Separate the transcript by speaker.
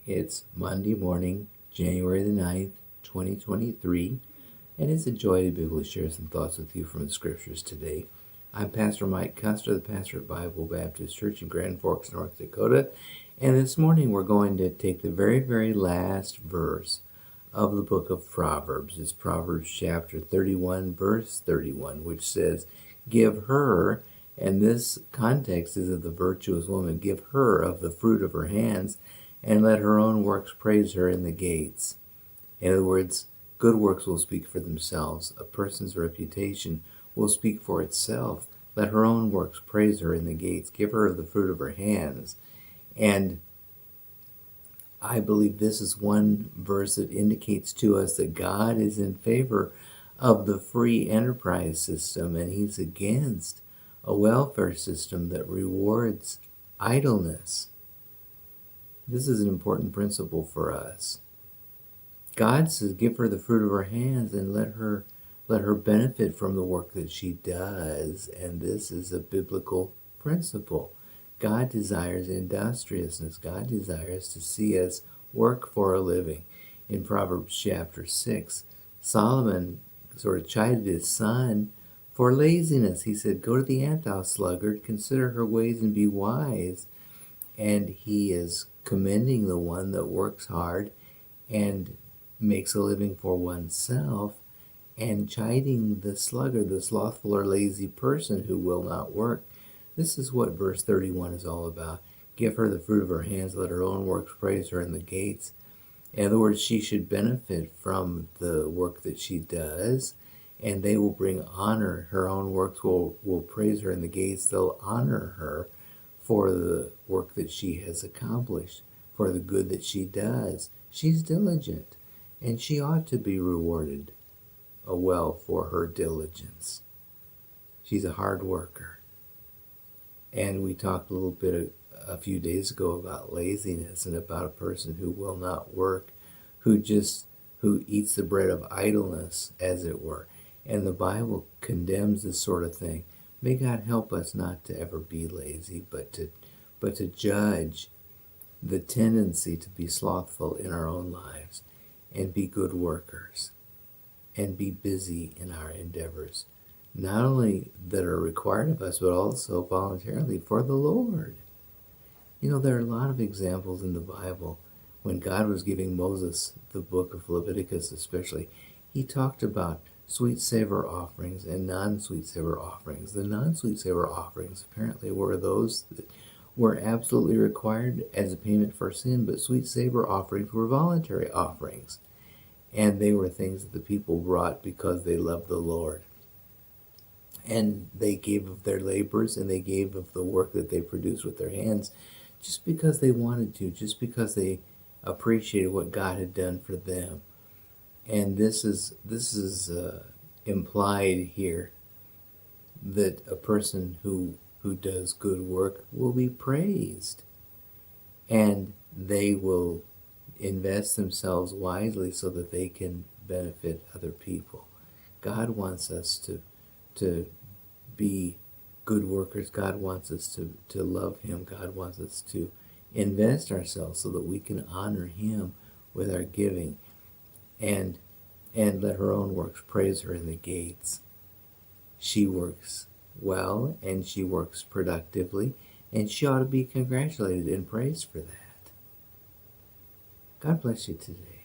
Speaker 1: It's Monday morning, January the 9th, 2023, and it's a joy to be able to share some thoughts with you from the scriptures today. I'm Pastor Mike Custer, the pastor at Bible Baptist Church in Grand Forks, North Dakota, and this morning we're going to take the very last verse of the book of Proverbs. It's Proverbs chapter 31, verse 31, which says, "Give her," and this context is of the virtuous woman, "give her of the fruit of her hands, and let her own works praise her in the gates." In other words, good works will speak for themselves. A person's reputation will speak for itself. Let her own works praise her in the gates. Give her of the fruit of her hands. And I believe this is one verse that indicates to us that God is in favor of the free enterprise system, and he's against a welfare system that rewards idleness. This is an important principle for us. God says, give her the fruit of her hands and let her benefit from the work that she does. And this is a biblical principle. God desires industriousness. God desires to see us work for a living. In Proverbs chapter 6, Solomon sort of chided his son for laziness. He said, "Go to the ant, thou sluggard, consider her ways and be wise." And he is commending the one that works hard and makes a living for oneself, and chiding the sluggard, the slothful or lazy person who will not work. This is what verse 31 is all about. Give her the fruit of her hands, let her own works praise her in the gates. In other words, she should benefit from the work that she does, and they will bring honor. Her own works will praise her in the gates. They'll honor her for the work that she has accomplished, for the good that she does. She's diligent, and she ought to be rewarded well for her diligence. She's a hard worker. And we talked a little bit a few days ago about laziness and about a person who will not work, who eats the bread of idleness, as it were. And the Bible condemns this sort of thing. May God help us not to ever be lazy, but to judge the tendency to be slothful in our own lives and be good workers and be busy in our endeavors, not only that are required of us, but also voluntarily for the Lord. You know, there are a lot of examples in the Bible. When God was giving Moses the book of Leviticus especially, he talked about sweet savor offerings and non-sweet savor offerings. The non-sweet savor offerings apparently were those that were absolutely required as a payment for sin, but sweet savor offerings were voluntary offerings. And they were things that the people brought because they loved the Lord. And they gave of their labors, and they gave of the work that they produced with their hands just because they wanted to, just because they appreciated what God had done for them. And this is implied here, that a person who does good work will be praised, and they will invest themselves wisely so that they can benefit other people. God wants us to be good workers. God wants us to love him. God wants us to invest ourselves so that we can honor him with our giving. And let her own works praise her in the gates. She works well, and she works productively, and she ought to be congratulated and praised for that. God bless you today.